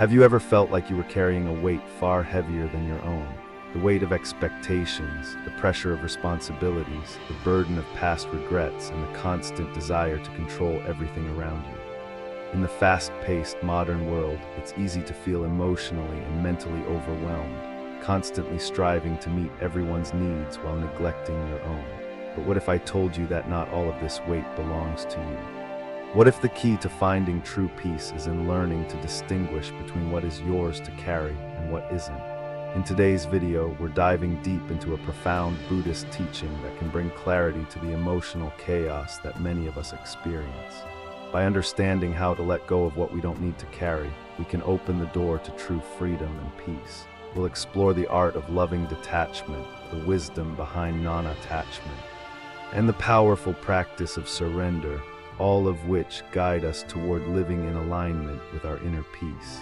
Have you ever felt like you were carrying a weight far heavier than your own? The weight of expectations, the pressure of responsibilities, the burden of past regrets, and the constant desire to control everything around you. In the fast-paced modern world, it's easy to feel emotionally and mentally overwhelmed, constantly striving to meet everyone's needs while neglecting your own. But what if I told you that not all of this weight belongs to you? What if the key to finding true peace is in learning to distinguish between what is yours to carry and what isn't? In today's video, we're diving deep into a profound Buddhist teaching that can bring clarity to the emotional chaos that many of us experience. By understanding how to let go of what we don't need to carry, we can open the door to true freedom and peace. We'll explore the art of loving detachment, the wisdom behind non-attachment, and the powerful practice of surrender, all of which guide us toward living in alignment with our inner peace.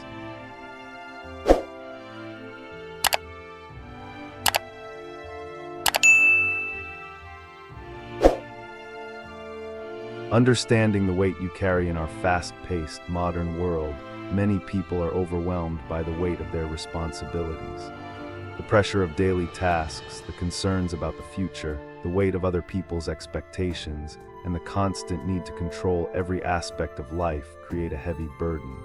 Understanding the weight you carry in our fast-paced modern world, many people are overwhelmed by the weight of their responsibilities. The pressure of daily tasks, the concerns about the future, the weight of other people's expectations, and the constant need to control every aspect of life create a heavy burden.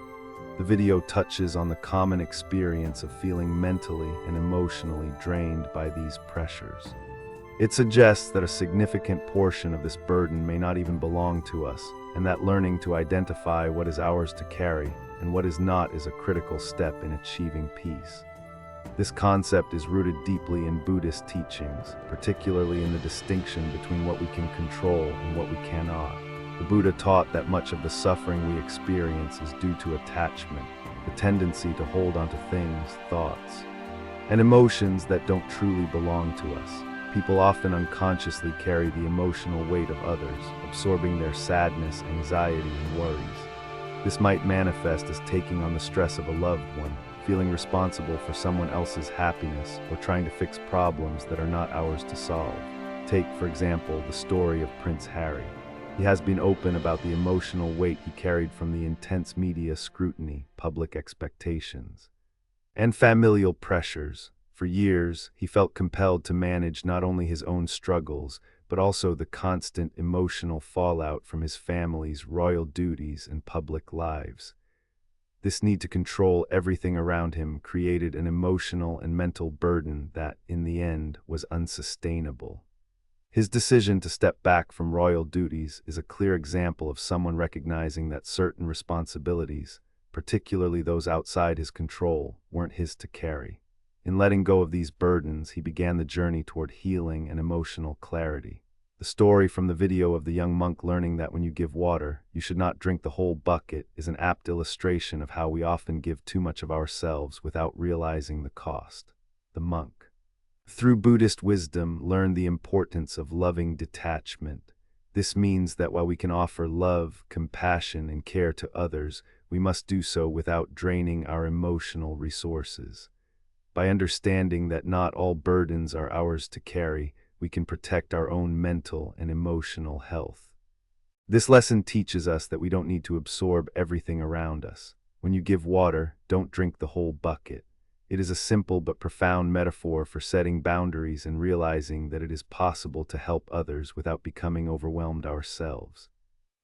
The video touches on the common experience of feeling mentally and emotionally drained by these pressures. It suggests that a significant portion of this burden may not even belong to us, and that learning to identify what is ours to carry and what is not is a critical step in achieving peace. This concept is rooted deeply in Buddhist teachings, particularly in the distinction between what we can control and what we cannot. The Buddha taught that much of the suffering we experience is due to attachment, the tendency to hold onto things, thoughts, and emotions that don't truly belong to us. People often unconsciously carry the emotional weight of others, absorbing their sadness, anxiety, and worries. This might manifest as taking on the stress of a loved one, feeling responsible for someone else's happiness, or trying to fix problems that are not ours to solve. Take, for example, the story of Prince Harry. He has been open about the emotional weight he carried from the intense media scrutiny, public expectations, and familial pressures. For years, he felt compelled to manage not only his own struggles, but also the constant emotional fallout from his family's royal duties and public lives. This need to control everything around him created an emotional and mental burden that, in the end, was unsustainable. His decision to step back from royal duties is a clear example of someone recognizing that certain responsibilities, particularly those outside his control, weren't his to carry. In letting go of these burdens, he began the journey toward healing and emotional clarity. The story from the video of the young monk learning that when you give water, you should not drink the whole bucket is an apt illustration of how we often give too much of ourselves without realizing the cost. The monk, through Buddhist wisdom, learned the importance of loving detachment. This means that while we can offer love, compassion, and care to others, we must do so without draining our emotional resources. By understanding that not all burdens are ours to carry, we can protect our own mental and emotional health. This lesson teaches us that we don't need to absorb everything around us. When you give water, don't drink the whole bucket. It is a simple but profound metaphor for setting boundaries and realizing that it is possible to help others without becoming overwhelmed ourselves.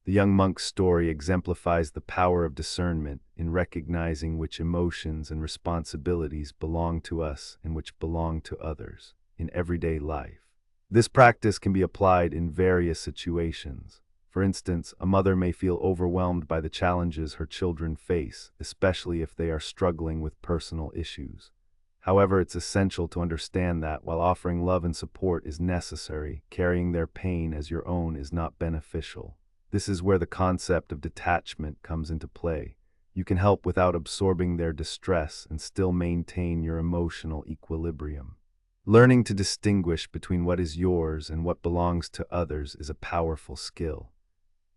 The young monk's story exemplifies the power of discernment in recognizing which emotions and responsibilities belong to us and which belong to others in everyday life. This practice can be applied in various situations. For instance, a mother may feel overwhelmed by the challenges her children face, especially if they are struggling with personal issues. However, it's essential to understand that while offering love and support is necessary, carrying their pain as your own is not beneficial. This is where the concept of detachment comes into play. You can help without absorbing their distress and still maintain your emotional equilibrium. Learning to distinguish between what is yours and what belongs to others is a powerful skill.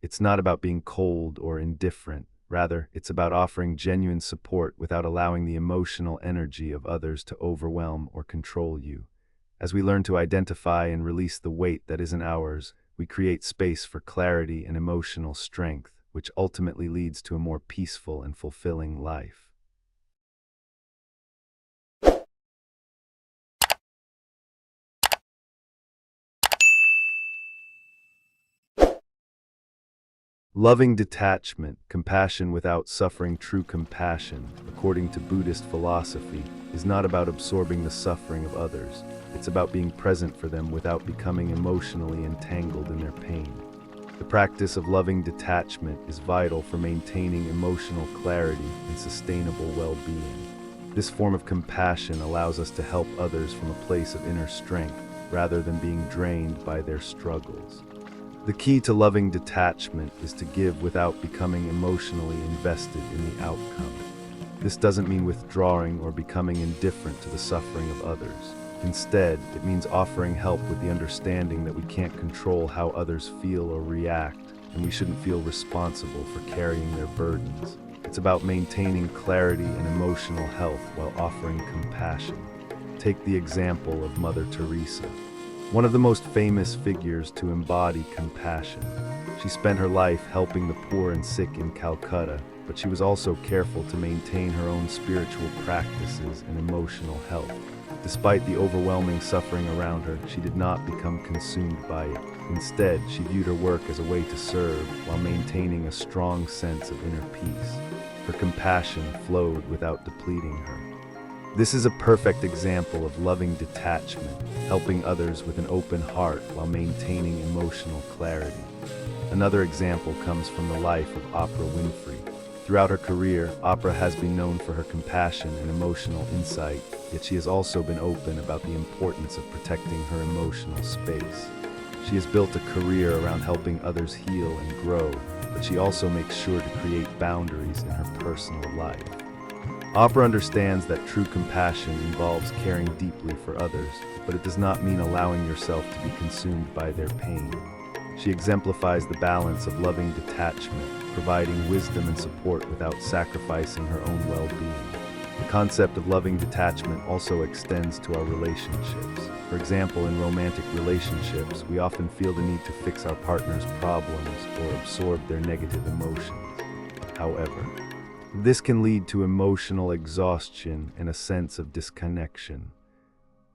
It's not about being cold or indifferent. Rather, it's about offering genuine support without allowing the emotional energy of others to overwhelm or control you. As we learn to identify and release the weight that isn't ours, we create space for clarity and emotional strength, which ultimately leads to a more peaceful and fulfilling life. Loving detachment, compassion without suffering. True compassion, according to Buddhist philosophy, is not about absorbing the suffering of others. It's about being present for them without becoming emotionally entangled in their pain. The practice of loving detachment is vital for maintaining emotional clarity and sustainable well-being. This form of compassion allows us to help others from a place of inner strength, rather than being drained by their struggles. The key to loving detachment is to give without becoming emotionally invested in the outcome. This doesn't mean withdrawing or becoming indifferent to the suffering of others. Instead, it means offering help with the understanding that we can't control how others feel or react, and we shouldn't feel responsible for carrying their burdens. It's about maintaining clarity and emotional health while offering compassion. Take the example of Mother Teresa, one of the most famous figures to embody compassion. She spent her life helping the poor and sick in Calcutta, but she was also careful to maintain her own spiritual practices and emotional health. Despite the overwhelming suffering around her, she did not become consumed by it. Instead, she viewed her work as a way to serve while maintaining a strong sense of inner peace. Her compassion flowed without depleting her. This is a perfect example of loving detachment, helping others with an open heart while maintaining emotional clarity. Another example comes from the life of Oprah Winfrey. Throughout her career, Oprah has been known for her compassion and emotional insight, yet she has also been open about the importance of protecting her emotional space. She has built a career around helping others heal and grow, but she also makes sure to create boundaries in her personal life. Oprah understands that true compassion involves caring deeply for others, but it does not mean allowing yourself to be consumed by their pain. She exemplifies the balance of loving detachment, providing wisdom and support without sacrificing her own well-being. The concept of loving detachment also extends to our relationships. For example, in romantic relationships, we often feel the need to fix our partner's problems or absorb their negative emotions. However, this can lead to emotional exhaustion and a sense of disconnection.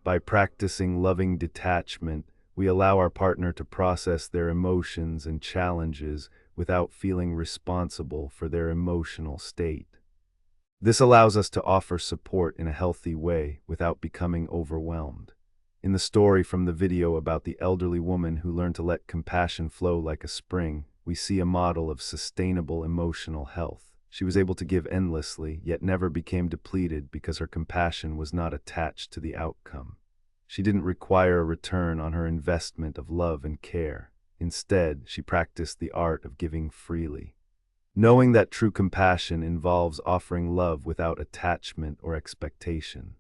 By practicing loving detachment, we allow our partner to process their emotions and challenges without feeling responsible for their emotional state. This allows us to offer support in a healthy way without becoming overwhelmed. In the story from the video about the elderly woman who learned to let compassion flow like a spring, we see a model of sustainable emotional health. She was able to give endlessly, yet never became depleted because her compassion was not attached to the outcome. She didn't require a return on her investment of love and care. Instead, she practiced the art of giving freely. Knowing that true compassion involves offering love without attachment or expectation.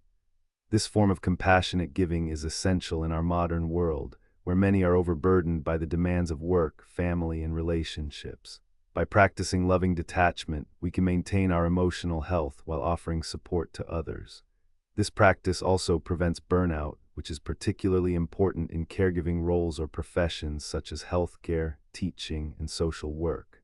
This form of compassionate giving is essential in our modern world, where many are overburdened by the demands of work, family, and relationships. By practicing loving detachment, we can maintain our emotional health while offering support to others. This practice also prevents burnout, which is particularly important in caregiving roles or professions such as healthcare, teaching, and social work.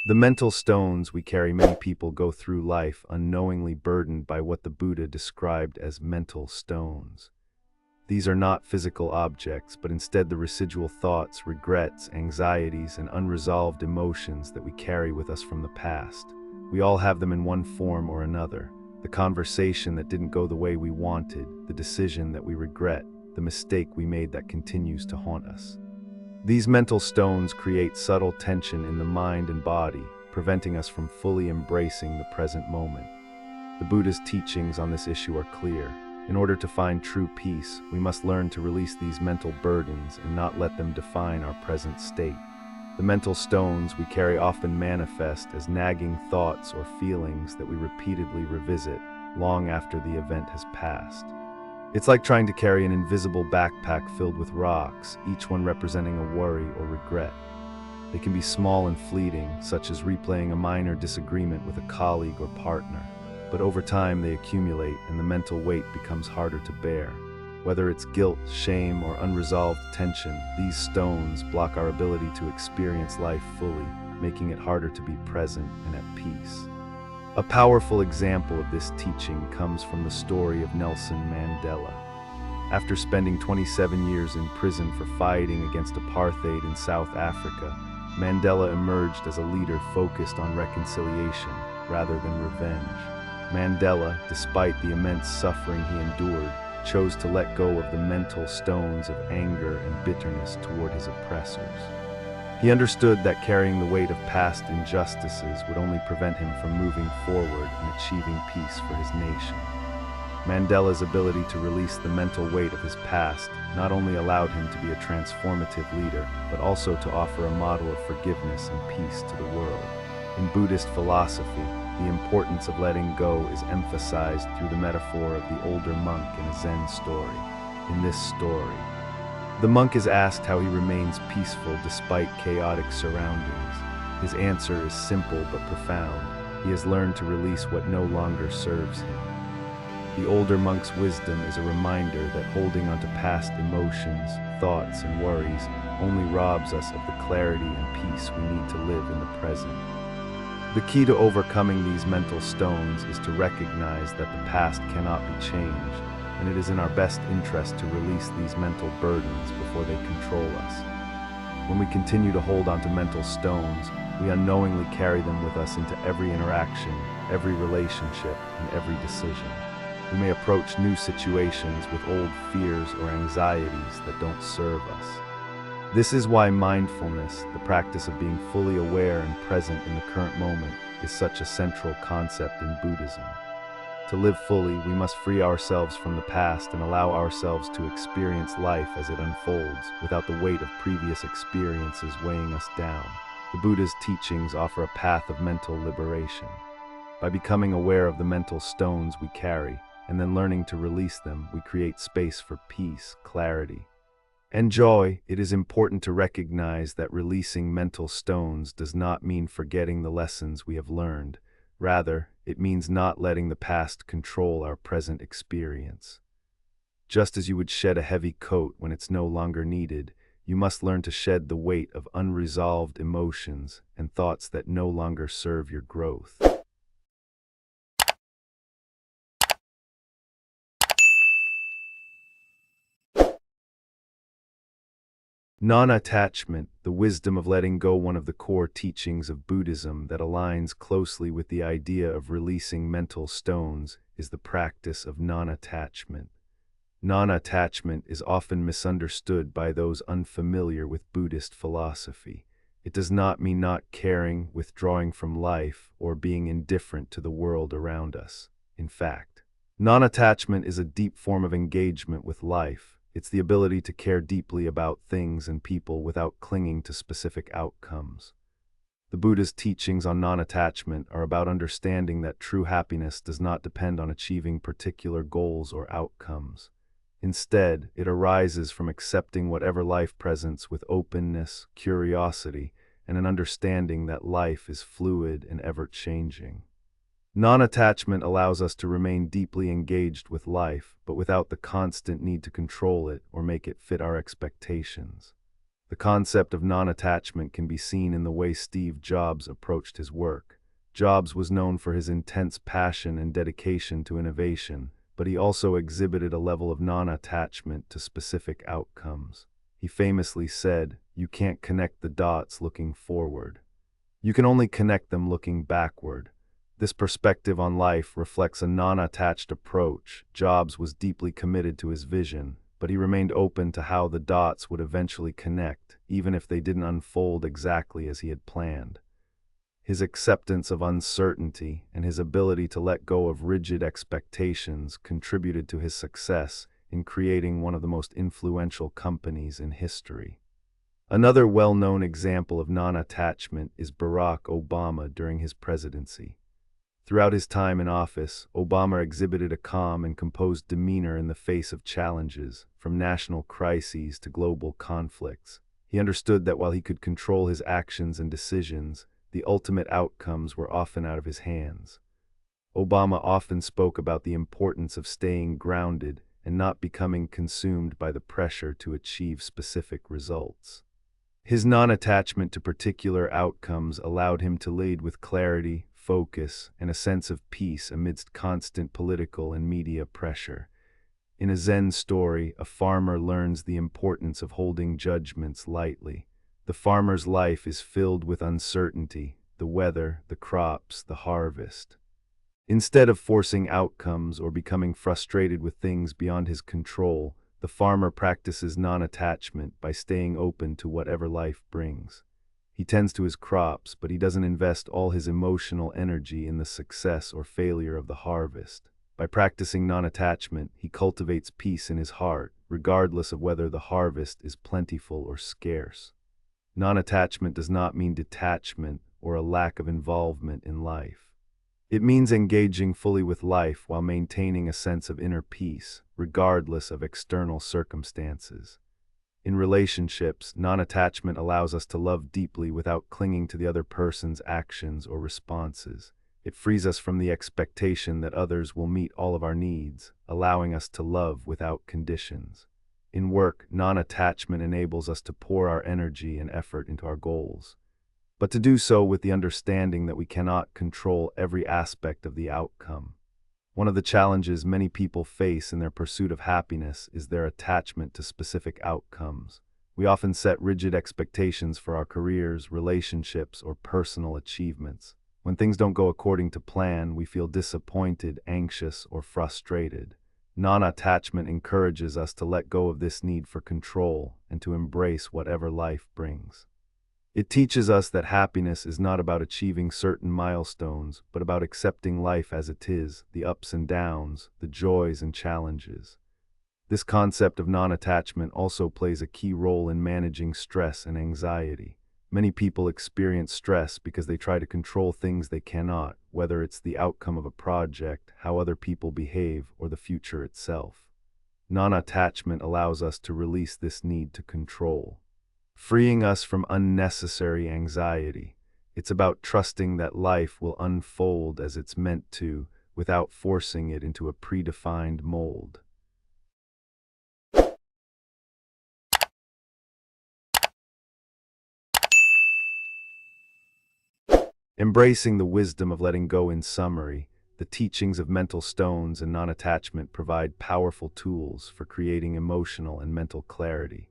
The mental stones we carry. Many people go through life unknowingly burdened by what the Buddha described as mental stones. These are not physical objects, but instead the residual thoughts, regrets, anxieties, and unresolved emotions that we carry with us from the past. We all have them in one form or another. The conversation that didn't go the way we wanted, the decision that we regret, the mistake we made that continues to haunt us. These mental stones create subtle tension in the mind and body, preventing us from fully embracing the present moment. The Buddha's teachings on this issue are clear. In order to find true peace, we must learn to release these mental burdens and not let them define our present state. The mental stones we carry often manifest as nagging thoughts or feelings that we repeatedly revisit long after the event has passed. It's like trying to carry an invisible backpack filled with rocks, each one representing a worry or regret. They can be small and fleeting, such as replaying a minor disagreement with a colleague or partner. But over time they accumulate and the mental weight becomes harder to bear. Whether it's guilt, shame, or unresolved tension, these stones block our ability to experience life fully, making it harder to be present and at peace. A powerful example of this teaching comes from the story of Nelson Mandela. After spending 27 years in prison for fighting against apartheid in South Africa, Mandela emerged as a leader focused on reconciliation rather than revenge. Mandela, despite the immense suffering he endured, chose to let go of the mental stones of anger and bitterness toward his oppressors. He understood that carrying the weight of past injustices would only prevent him from moving forward and achieving peace for his nation. Mandela's ability to release the mental weight of his past not only allowed him to be a transformative leader, but also to offer a model of forgiveness and peace to the world. In Buddhist philosophy, the importance of letting go is emphasized through the metaphor of the older monk in a Zen story. In this story, the monk is asked how he remains peaceful despite chaotic surroundings. His answer is simple but profound. He has learned to release what no longer serves him. The older monk's wisdom is a reminder that holding onto past emotions, thoughts, and worries only robs us of the clarity and peace we need to live in the present. The key to overcoming these mental stones is to recognize that the past cannot be changed, and it is in our best interest to release these mental burdens before they control us. When we continue to hold onto mental stones, we unknowingly carry them with us into every interaction, every relationship, and every decision. We may approach new situations with old fears or anxieties that don't serve us. This is why mindfulness, the practice of being fully aware and present in the current moment, is such a central concept in Buddhism. To live fully, we must free ourselves from the past and allow ourselves to experience life as it unfolds, without the weight of previous experiences weighing us down. The Buddha's teachings offer a path of mental liberation. By becoming aware of the mental stones we carry, and then learning to release them, we create space for peace, clarity, and joy. It is important to recognize that releasing mental stones does not mean forgetting the lessons we have learned. Rather, it means not letting the past control our present experience. Just as you would shed a heavy coat when it's no longer needed, you must learn to shed the weight of unresolved emotions and thoughts that no longer serve your growth. Non-attachment, the wisdom of letting go, one of the core teachings of Buddhism that aligns closely with the idea of releasing mental stones, is the practice of non-attachment. Non-attachment is often misunderstood by those unfamiliar with Buddhist philosophy. It does not mean not caring, withdrawing from life, or being indifferent to the world around us. In fact, non-attachment is a deep form of engagement with life. It's the ability to care deeply about things and people without clinging to specific outcomes. The Buddha's teachings on non-attachment are about understanding that true happiness does not depend on achieving particular goals or outcomes. Instead, it arises from accepting whatever life presents with openness, curiosity, and an understanding that life is fluid and ever-changing. Non-attachment allows us to remain deeply engaged with life, but without the constant need to control it or make it fit our expectations. The concept of non-attachment can be seen in the way Steve Jobs approached his work. Jobs was known for his intense passion and dedication to innovation, but he also exhibited a level of non-attachment to specific outcomes. He famously said, "You can't connect the dots looking forward. You can only connect them looking backward." This perspective on life reflects a non-attached approach. Jobs was deeply committed to his vision, but he remained open to how the dots would eventually connect, even if they didn't unfold exactly as he had planned. His acceptance of uncertainty and his ability to let go of rigid expectations contributed to his success in creating one of the most influential companies in history. Another well-known example of non-attachment is Barack Obama during his presidency. Throughout his time in office, Obama exhibited a calm and composed demeanor in the face of challenges, from national crises to global conflicts. He understood that while he could control his actions and decisions, the ultimate outcomes were often out of his hands. Obama often spoke about the importance of staying grounded and not becoming consumed by the pressure to achieve specific results. His non-attachment to particular outcomes allowed him to lead with clarity, focus, and a sense of peace amidst constant political and media pressure. In a Zen story, a farmer learns the importance of holding judgments lightly. The farmer's life is filled with uncertainty: the weather, the crops, the harvest. Instead of forcing outcomes or becoming frustrated with things beyond his control, the farmer practices non-attachment by staying open to whatever life brings. He tends to his crops, but he doesn't invest all his emotional energy in the success or failure of the harvest. By practicing non-attachment, he cultivates peace in his heart, regardless of whether the harvest is plentiful or scarce. Non-attachment does not mean detachment or a lack of involvement in life. It means engaging fully with life while maintaining a sense of inner peace, regardless of external circumstances. In relationships, non-attachment allows us to love deeply without clinging to the other person's actions or responses. It frees us from the expectation that others will meet all of our needs, allowing us to love without conditions. In work, non-attachment enables us to pour our energy and effort into our goals, but to do so with the understanding that we cannot control every aspect of the outcome. One of the challenges many people face in their pursuit of happiness is their attachment to specific outcomes. We often set rigid expectations for our careers, relationships, or personal achievements. When things don't go according to plan, we feel disappointed, anxious, or frustrated. Non-attachment encourages us to let go of this need for control and to embrace whatever life brings. It teaches us that happiness is not about achieving certain milestones, but about accepting life as it is, the ups and downs, the joys and challenges. This concept of non-attachment also plays a key role in managing stress and anxiety. Many people experience stress because they try to control things they cannot, whether it's the outcome of a project, how other people behave, or the future itself. Non-attachment allows us to release this need to control, freeing us from unnecessary anxiety. It's about trusting that life will unfold as it's meant to, without forcing it into a predefined mold. Embracing the wisdom of letting go. In summary, the teachings of mental stones and non-attachment provide powerful tools for creating emotional and mental clarity.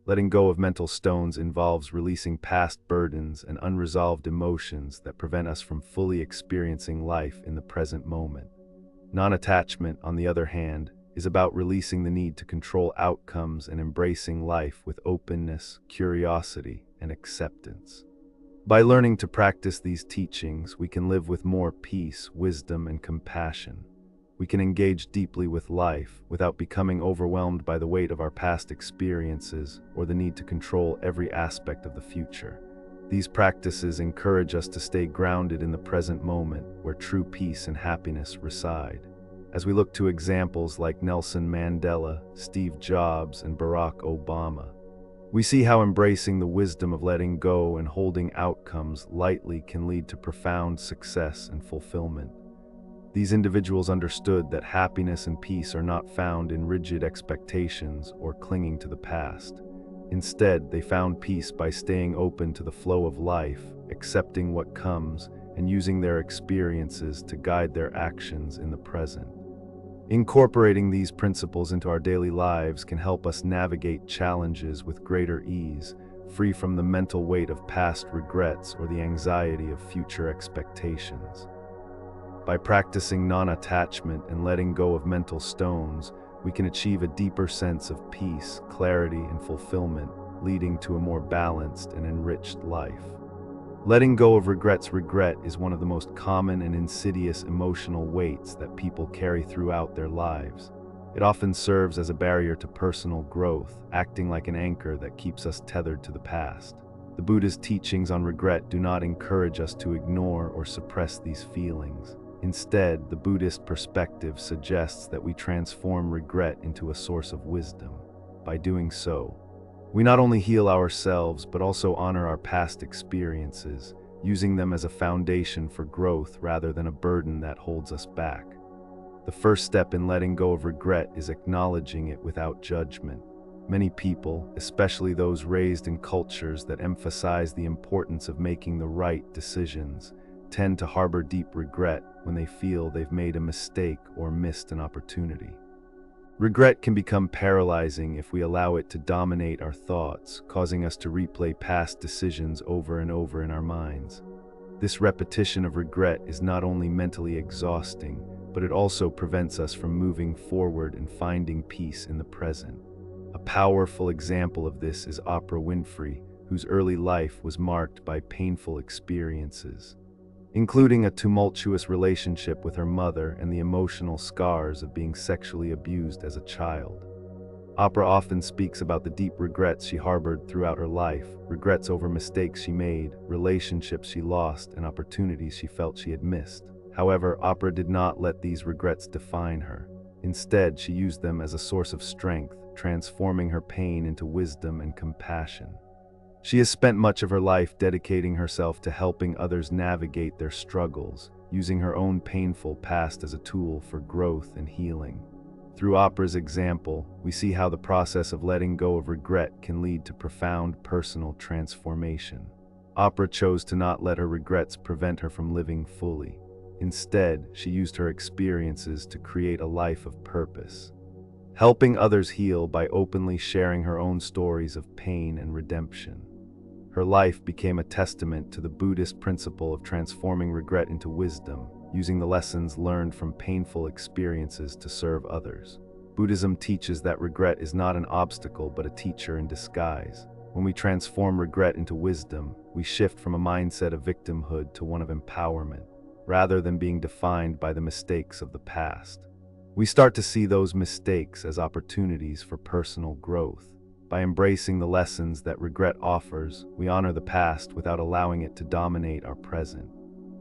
Letting go of mental stones involves releasing past burdens and unresolved emotions that prevent us from fully experiencing life in the present moment. Non-attachment, on the other hand, is about releasing the need to control outcomes and embracing life with openness, curiosity, and acceptance. By learning to practice these teachings, we can live with more peace, wisdom, and compassion. We can engage deeply with life without becoming overwhelmed by the weight of our past experiences or the need to control every aspect of the future. These practices encourage us to stay grounded in the present moment, where true peace and happiness reside. As we look to examples like Nelson Mandela, Steve Jobs, and Barack Obama, we see how embracing the wisdom of letting go and holding outcomes lightly can lead to profound success and fulfillment. These individuals understood that happiness and peace are not found in rigid expectations or clinging to the past. Instead, they found peace by staying open to the flow of life, accepting what comes, and using their experiences to guide their actions in the present. Incorporating these principles into our daily lives can help us navigate challenges with greater ease, free from the mental weight of past regrets or the anxiety of future expectations. By practicing non-attachment and letting go of mental stones, we can achieve a deeper sense of peace, clarity, and fulfillment, leading to a more balanced and enriched life. Letting go of regrets. Regret is one of the most common and insidious emotional weights that people carry throughout their lives. It often serves as a barrier to personal growth, acting like an anchor that keeps us tethered to the past. The Buddhist teachings on regret do not encourage us to ignore or suppress these feelings. Instead, the Buddhist perspective suggests that we transform regret into a source of wisdom. By doing so, we not only heal ourselves but also honor our past experiences, using them as a foundation for growth rather than a burden that holds us back. The first step in letting go of regret is acknowledging it without judgment. Many people, especially those raised in cultures that emphasize the importance of making the right decisions, tend to harbor deep regret when they feel they've made a mistake or missed an opportunity. Regret can become paralyzing if we allow it to dominate our thoughts, causing us to replay past decisions over and over in our minds. This repetition of regret is not only mentally exhausting, but it also prevents us from moving forward and finding peace in the present. A powerful example of this is Oprah Winfrey, whose early life was marked by painful experiences, including a tumultuous relationship with her mother and the emotional scars of being sexually abused as a child. Oprah often speaks about the deep regrets she harbored throughout her life, regrets over mistakes she made, relationships she lost, and opportunities she felt she had missed. However, Oprah did not let these regrets define her. Instead, she used them as a source of strength, transforming her pain into wisdom and compassion. She has spent much of her life dedicating herself to helping others navigate their struggles, using her own painful past as a tool for growth and healing. Through Oprah's example, we see how the process of letting go of regret can lead to profound personal transformation. Oprah chose to not let her regrets prevent her from living fully. Instead, she used her experiences to create a life of purpose, helping others heal by openly sharing her own stories of pain and redemption. Her life became a testament to the Buddhist principle of transforming regret into wisdom, using the lessons learned from painful experiences to serve others. Buddhism teaches that regret is not an obstacle but a teacher in disguise. When we transform regret into wisdom, we shift from a mindset of victimhood to one of empowerment, rather than being defined by the mistakes of the past. We start to see those mistakes as opportunities for personal growth. By embracing the lessons that regret offers, we honor the past without allowing it to dominate our present.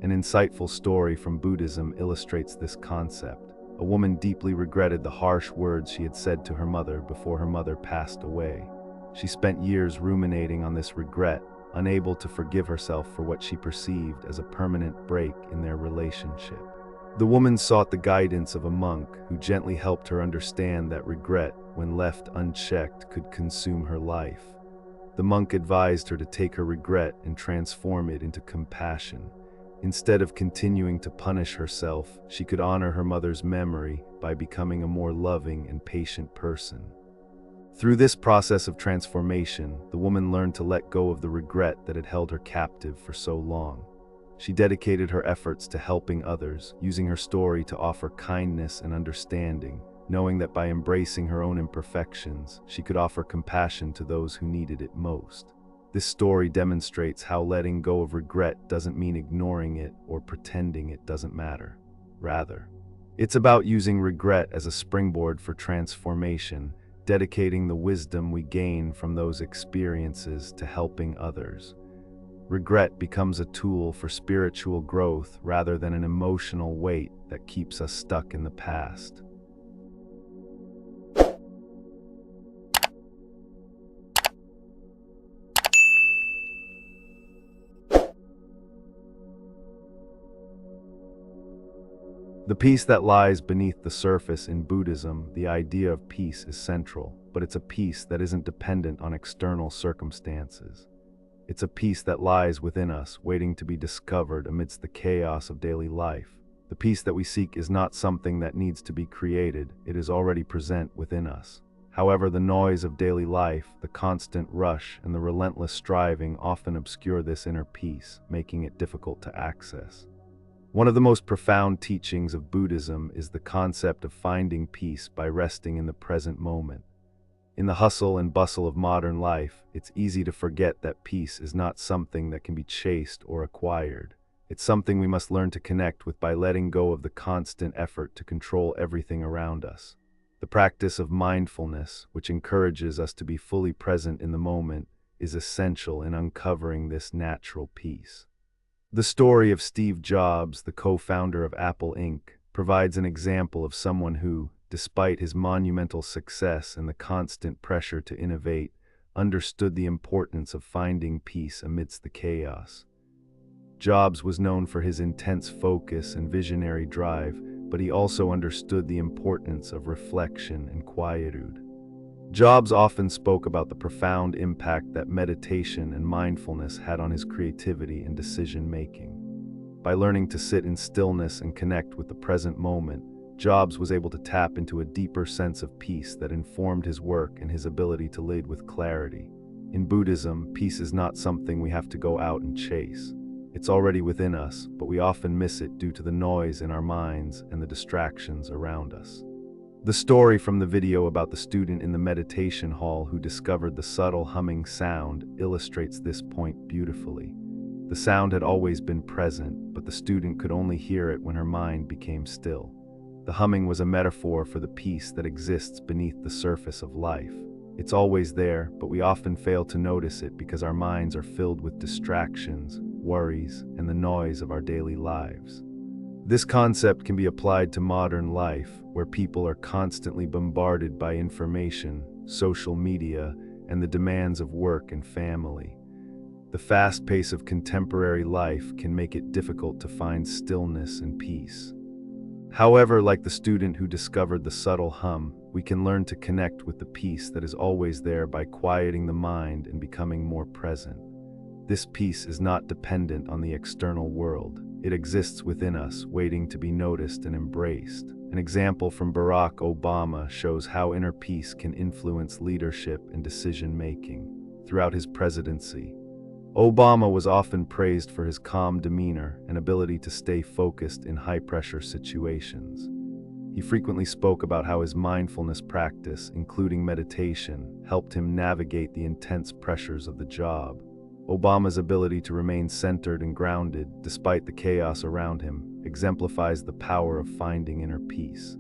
An insightful story from Buddhism illustrates this concept. A woman deeply regretted the harsh words she had said to her mother before her mother passed away. She spent years ruminating on this regret, unable to forgive herself for what she perceived as a permanent break in their relationship. The woman sought the guidance of a monk who gently helped her understand that regret, when left unchecked, could consume her life. The monk advised her to take her regret and transform it into compassion. Instead of continuing to punish herself, she could honor her mother's memory by becoming a more loving and patient person. Through this process of transformation, the woman learned to let go of the regret that had held her captive for so long. She dedicated her efforts to helping others, using her story to offer kindness and understanding, knowing that by embracing her own imperfections, she could offer compassion to those who needed it most. This story demonstrates how letting go of regret doesn't mean ignoring it or pretending it doesn't matter. Rather, it's about using regret as a springboard for transformation, dedicating the wisdom we gain from those experiences to helping others. Regret becomes a tool for spiritual growth rather than an emotional weight that keeps us stuck in the past. The peace that lies beneath the surface in Buddhism, the idea of peace is central, but it's a peace that isn't dependent on external circumstances. It's a peace that lies within us, waiting to be discovered amidst the chaos of daily life. The peace that we seek is not something that needs to be created, it is already present within us. However, the noise of daily life, the constant rush, and the relentless striving often obscure this inner peace, making it difficult to access. One of the most profound teachings of Buddhism is the concept of finding peace by resting in the present moment. In the hustle and bustle of modern life, it's easy to forget that peace is not something that can be chased or acquired. It's something we must learn to connect with by letting go of the constant effort to control everything around us. The practice of mindfulness, which encourages us to be fully present in the moment, is essential in uncovering this natural peace. The story of Steve Jobs, the co-founder of Apple Inc., provides an example of someone who, despite his monumental success and the constant pressure to innovate, understood the importance of finding peace amidst the chaos. Jobs was known for his intense focus and visionary drive, but he also understood the importance of reflection and quietude. Jobs often spoke about the profound impact that meditation and mindfulness had on his creativity and decision-making. By learning to sit in stillness and connect with the present moment, Jobs was able to tap into a deeper sense of peace that informed his work and his ability to lead with clarity. In Buddhism, peace is not something we have to go out and chase. It's already within us, but we often miss it due to the noise in our minds and the distractions around us. The story from the video about the student in the meditation hall who discovered the subtle humming sound illustrates this point beautifully. The sound had always been present, but the student could only hear it when her mind became still. The humming was a metaphor for the peace that exists beneath the surface of life. It's always there, but we often fail to notice it because our minds are filled with distractions, worries, and the noise of our daily lives. This concept can be applied to modern life, where people are constantly bombarded by information, social media, and the demands of work and family. The fast pace of contemporary life can make it difficult to find stillness and peace. However, like the student who discovered the subtle hum, we can learn to connect with the peace that is always there by quieting the mind and becoming more present. This peace is not dependent on the external world. It exists within us, waiting to be noticed and embraced. An example from Barack Obama shows how inner peace can influence leadership and decision-making. Throughout his presidency, Obama was often praised for his calm demeanor and ability to stay focused in high-pressure situations. He frequently spoke about how his mindfulness practice, including meditation, helped him navigate the intense pressures of the job. Obama's ability to remain centered and grounded despite the chaos around him exemplifies the power of finding inner peace.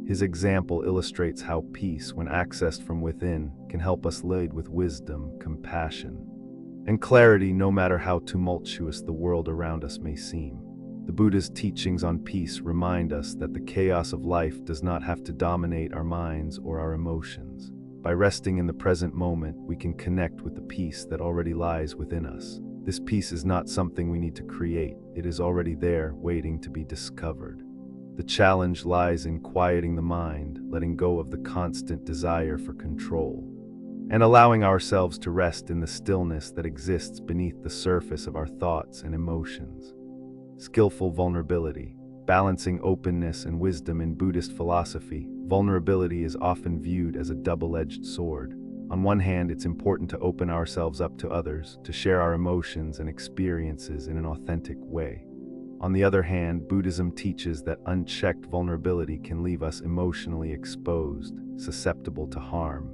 His example illustrates how peace, when accessed from within, can help us lead with wisdom, compassion, and clarity, no matter how tumultuous the world around us may seem. The Buddha's teachings on peace remind us that the chaos of life does not have to dominate our minds or our emotions. By resting in the present moment, we can connect with the peace that already lies within us. This peace is not something we need to create. It is already there, waiting to be discovered. The challenge lies in quieting the mind, letting go of the constant desire for control, and allowing ourselves to rest in the stillness that exists beneath the surface of our thoughts and emotions. Skillful vulnerability. Balancing openness and wisdom in Buddhist philosophy, vulnerability is often viewed as a double-edged sword. On one hand, it's important to open ourselves up to others, to share our emotions and experiences in an authentic way. On the other hand, Buddhism teaches that unchecked vulnerability can leave us emotionally exposed, susceptible to harm,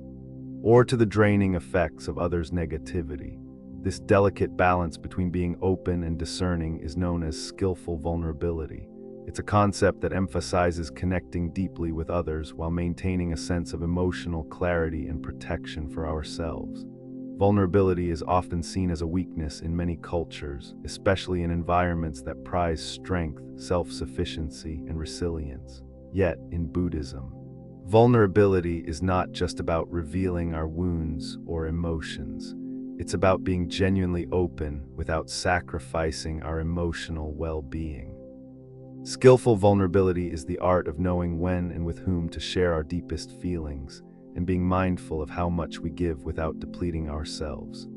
or to the draining effects of others' negativity. This delicate balance between being open and discerning is known as skillful vulnerability. It's a concept that emphasizes connecting deeply with others while maintaining a sense of emotional clarity and protection for ourselves. Vulnerability is often seen as a weakness in many cultures, especially in environments that prize strength, self-sufficiency, and resilience. Yet, in Buddhism, vulnerability is not just about revealing our wounds or emotions. It's about being genuinely open without sacrificing our emotional well-being. Skillful vulnerability is the art of knowing when and with whom to share our deepest feelings, and being mindful of how much we give without depleting ourselves.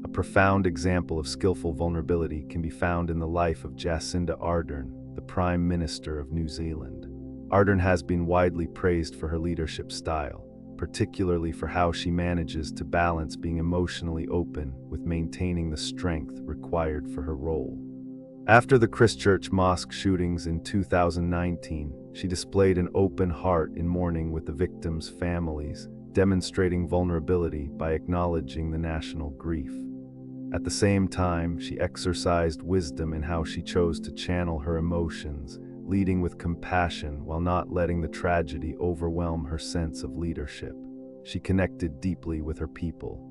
A profound example of skillful vulnerability can be found in the life of Jacinda Ardern, the Prime Minister of New Zealand. Ardern has been widely praised for her leadership style, particularly for how she manages to balance being emotionally open with maintaining the strength required for her role. After the Christchurch mosque shootings in 2019, she displayed an open heart in mourning with the victims' families, demonstrating vulnerability by acknowledging the national grief. At the same time, she exercised wisdom in how she chose to channel her emotions, leading with compassion while not letting the tragedy overwhelm her sense of leadership. She connected deeply with her people,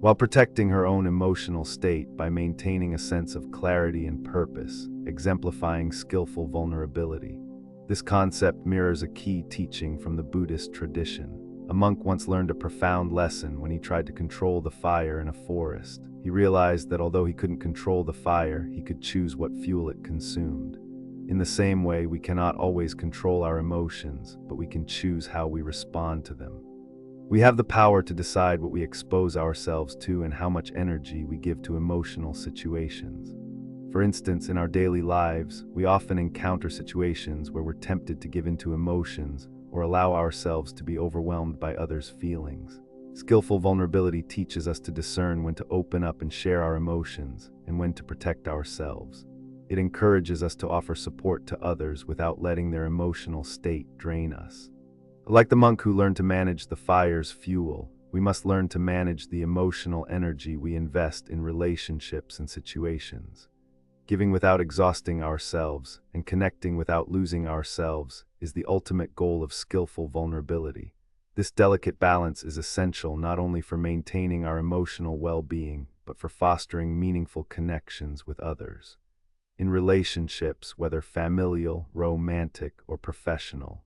while protecting her own emotional state by maintaining a sense of clarity and purpose, exemplifying skillful vulnerability. This concept mirrors a key teaching from the Buddhist tradition. A monk once learned a profound lesson when he tried to control the fire in a forest. He realized that although he couldn't control the fire, he could choose what fuel it consumed. In the same way, we cannot always control our emotions, but we can choose how we respond to them. We have the power to decide what we expose ourselves to and how much energy we give to emotional situations. For instance, in our daily lives, we often encounter situations where we're tempted to give into emotions or allow ourselves to be overwhelmed by others' feelings. Skillful vulnerability teaches us to discern when to open up and share our emotions and when to protect ourselves. It encourages us to offer support to others without letting their emotional state drain us. Like the monk who learned to manage the fire's fuel, we must learn to manage the emotional energy we invest in relationships and situations. Giving without exhausting ourselves and connecting without losing ourselves is the ultimate goal of skillful vulnerability. This delicate balance is essential not only for maintaining our emotional well-being, but for fostering meaningful connections with others. In relationships, whether familial, romantic, or professional,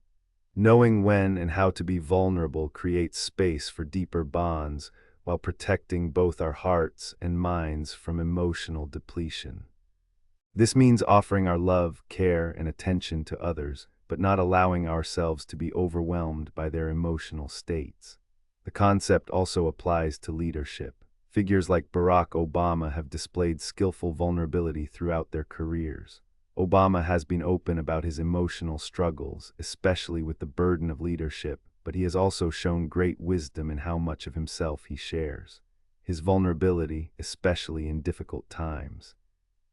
knowing when and how to be vulnerable creates space for deeper bonds while protecting both our hearts and minds from emotional depletion. This means offering our love, care, and attention to others, but not allowing ourselves to be overwhelmed by their emotional states. The concept also applies to leadership. Figures like Barack Obama have displayed skillful vulnerability throughout their careers. Obama has been open about his emotional struggles, especially with the burden of leadership, but he has also shown great wisdom in how much of himself he shares. His vulnerability, especially in difficult times,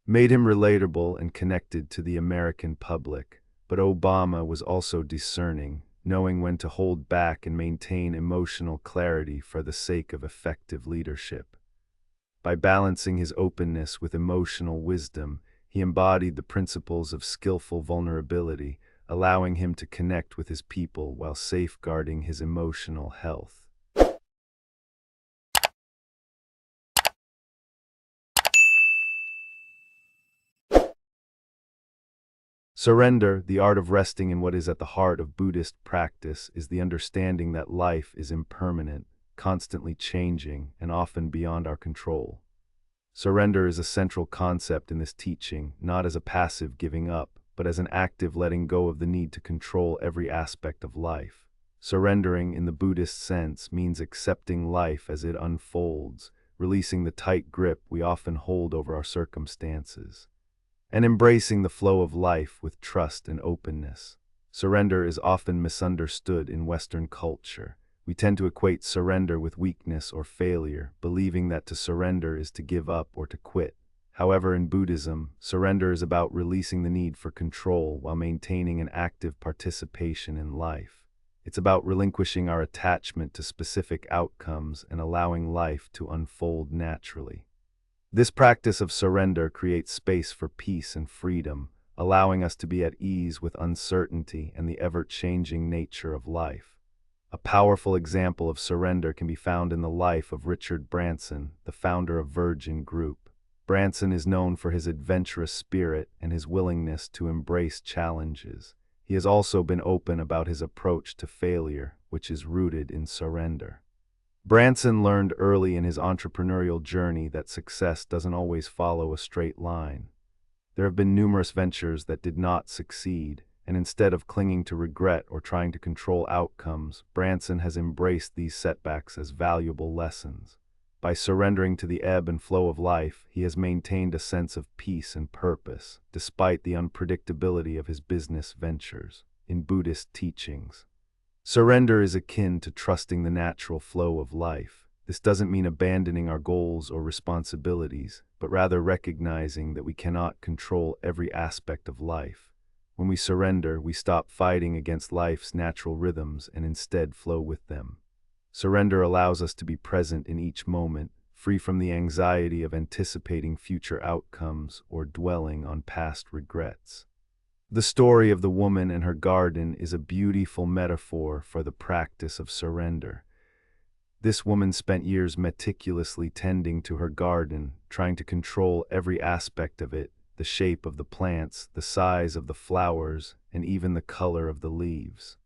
made him relatable and connected to the American public, but Obama was also discerning, knowing when to hold back and maintain emotional clarity for the sake of effective leadership. By balancing his openness with emotional wisdom, he embodied the principles of skillful vulnerability, allowing him to connect with his people while safeguarding his emotional health. Surrender, the art of resting in what is at the heart of Buddhist practice, is the understanding that life is impermanent, constantly changing, and often beyond our control. Surrender is a central concept in this teaching, not as a passive giving up, but as an active letting go of the need to control every aspect of life. Surrendering, in the Buddhist sense, means accepting life as it unfolds, releasing the tight grip we often hold over our circumstances, and embracing the flow of life with trust and openness. Surrender is often misunderstood in Western culture. We tend to equate surrender with weakness or failure, believing that to surrender is to give up or to quit. However, in Buddhism, surrender is about releasing the need for control while maintaining an active participation in life. It's about relinquishing our attachment to specific outcomes and allowing life to unfold naturally. This practice of surrender creates space for peace and freedom, allowing us to be at ease with uncertainty and the ever-changing nature of life. A powerful example of surrender can be found in the life of Richard Branson, the founder of Virgin Group. Branson is known for his adventurous spirit and his willingness to embrace challenges. He has also been open about his approach to failure, which is rooted in surrender. Branson learned early in his entrepreneurial journey that success doesn't always follow a straight line. There have been numerous ventures that did not succeed, and instead of clinging to regret or trying to control outcomes, Branson has embraced these setbacks as valuable lessons. By surrendering to the ebb and flow of life, he has maintained a sense of peace and purpose, despite the unpredictability of his business ventures. In Buddhist teachings, surrender is akin to trusting the natural flow of life. This doesn't mean abandoning our goals or responsibilities, but rather recognizing that we cannot control every aspect of life. When we surrender, we stop fighting against life's natural rhythms and instead flow with them. Surrender allows us to be present in each moment, free from the anxiety of anticipating future outcomes or dwelling on past regrets. The story of the woman and her garden is a beautiful metaphor for the practice of surrender. This woman spent years meticulously tending to her garden, trying to control every aspect of it, the shape of the plants, the size of the flowers, and even the color of the leaves.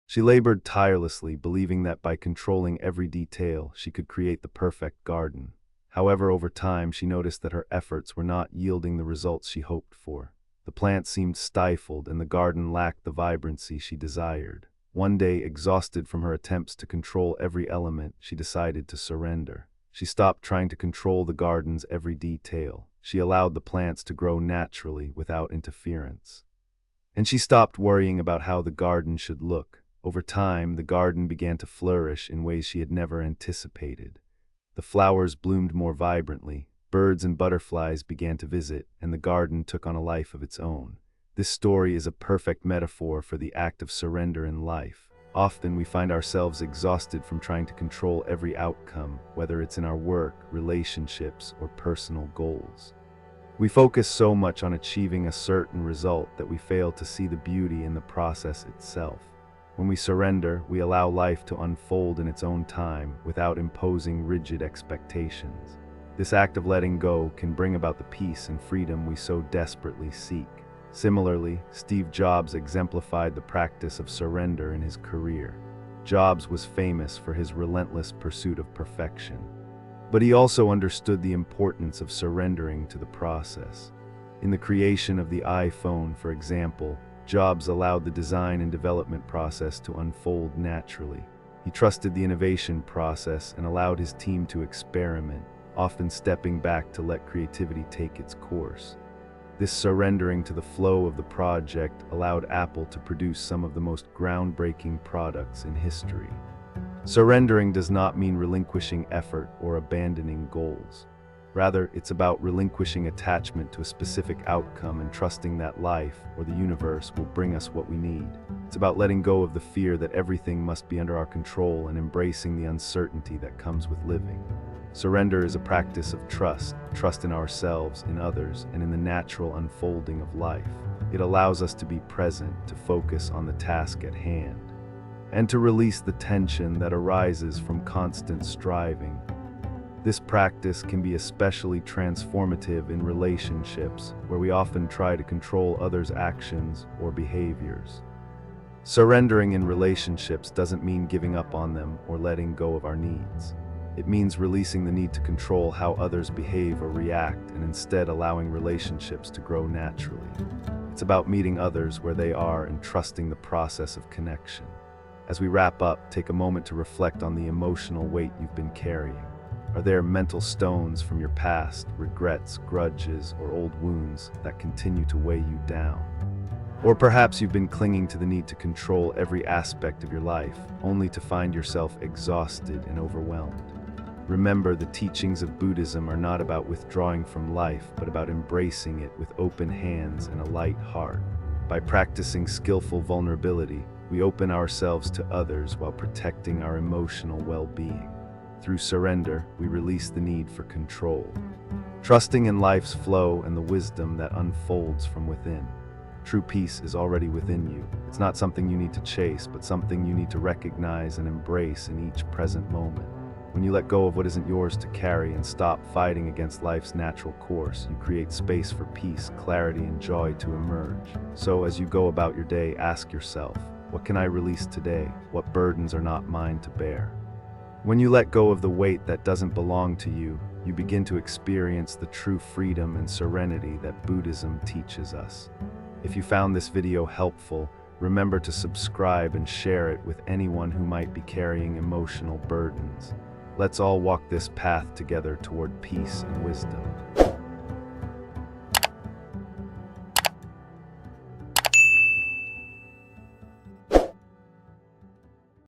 She labored tirelessly, believing that by controlling every detail, she could create the perfect garden. However, over time, she noticed that her efforts were not yielding the results she hoped for. The plants seemed stifled, and the garden lacked the vibrancy she desired. One day, exhausted from her attempts to control every element, she decided to surrender. She stopped trying to control the garden's every detail. She allowed the plants to grow naturally without interference. And she stopped worrying about how the garden should look. Over time, the garden began to flourish in ways she had never anticipated. The flowers bloomed more vibrantly, birds and butterflies began to visit, and the garden took on a life of its own. This story is a perfect metaphor for the act of surrender in life. Often we find ourselves exhausted from trying to control every outcome, whether it's in our work, relationships, or personal goals. We focus so much on achieving a certain result that we fail to see the beauty in the process itself. When we surrender, we allow life to unfold in its own time without imposing rigid expectations. This act of letting go can bring about the peace and freedom we so desperately seek. Similarly, Steve Jobs exemplified the practice of surrender in his career. Jobs was famous for his relentless pursuit of perfection, but he also understood the importance of surrendering to the process. In the creation of the iPhone, for example, Jobs allowed the design and development process to unfold naturally. He trusted the innovation process and allowed his team to experiment, often stepping back to let creativity take its course. This surrendering to the flow of the project allowed Apple to produce some of the most groundbreaking products in history. Surrendering does not mean relinquishing effort or abandoning goals. Rather, it's about relinquishing attachment to a specific outcome and trusting that life or the universe will bring us what we need. It's about letting go of the fear that everything must be under our control and embracing the uncertainty that comes with living. Surrender is a practice of trust in ourselves, in others, and in the natural unfolding of life. It allows us to be present, to focus on the task at hand, and to release the tension that arises from constant striving. This practice can be especially transformative in relationships, where we often try to control others' actions or behaviors. Surrendering in relationships doesn't mean giving up on them or letting go of our needs. It means releasing the need to control how others behave or react and instead allowing relationships to grow naturally. It's about meeting others where they are and trusting the process of connection. As we wrap up, take a moment to reflect on the emotional weight you've been carrying. Are there mental stones from your past, regrets, grudges, or old wounds that continue to weigh you down? Or perhaps you've been clinging to the need to control every aspect of your life, only to find yourself exhausted and overwhelmed. Remember, the teachings of Buddhism are not about withdrawing from life, but about embracing it with open hands and a light heart. By practicing skillful vulnerability, we open ourselves to others while protecting our emotional well-being. Through surrender, we release the need for control, trusting in life's flow and the wisdom that unfolds from within. True peace is already within you. It's not something you need to chase, but something you need to recognize and embrace in each present moment. When you let go of what isn't yours to carry and stop fighting against life's natural course, you create space for peace, clarity, and joy to emerge. So as you go about your day, ask yourself, what can I release today? What burdens are not mine to bear? When you let go of the weight that doesn't belong to you, you begin to experience the true freedom and serenity that Buddhism teaches us. If you found this video helpful, remember to subscribe and share it with anyone who might be carrying emotional burdens. Let's all walk this path together toward peace and wisdom.